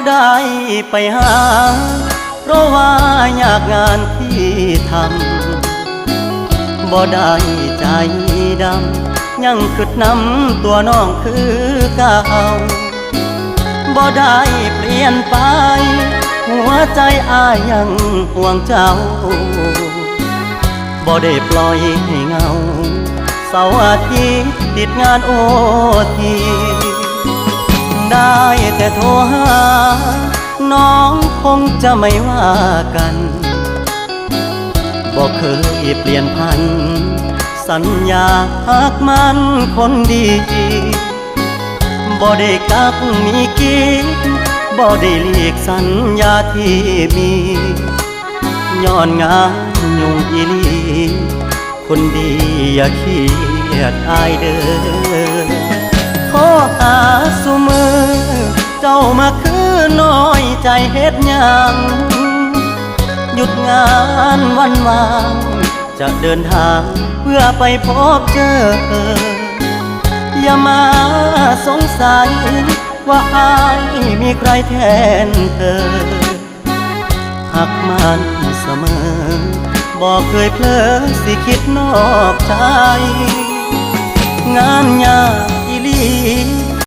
ได้ไปหาเพราะว่ายากงานที่ทำบ่ได้ใจดำยังกึดน้ำตัวน้องคือเก่าบ่ได้เปลี่ยนไปหัวใจอ้ายยังห่วงเจ้าบ่ได้ปล่อยให้เงาเสาร์อาทิตย์ติดงานโอทีได้แต่โทรหาน้องคงจะไม่ว่ากันบอกเคยเปลี่ยนพันสัญญาหากมันคนดีบ่ได้กักมีกิ๊กบ่ได้เลีกสัญญาที่มีย้อนงานยุ่งอีลีคนดีอย่าเครียดอายเด้อขอหาสุมือเจ้ามาคือน้อยใจเฮ็ดหยังหยุดงานวันวางจะเดินทางเพื่อไปพบเจออย่ามาสงสัยว่าอายมีใครแทนเธอหักมันเสมอบอกเคยเพลอสิคิดนอกใจงานยากอีหลี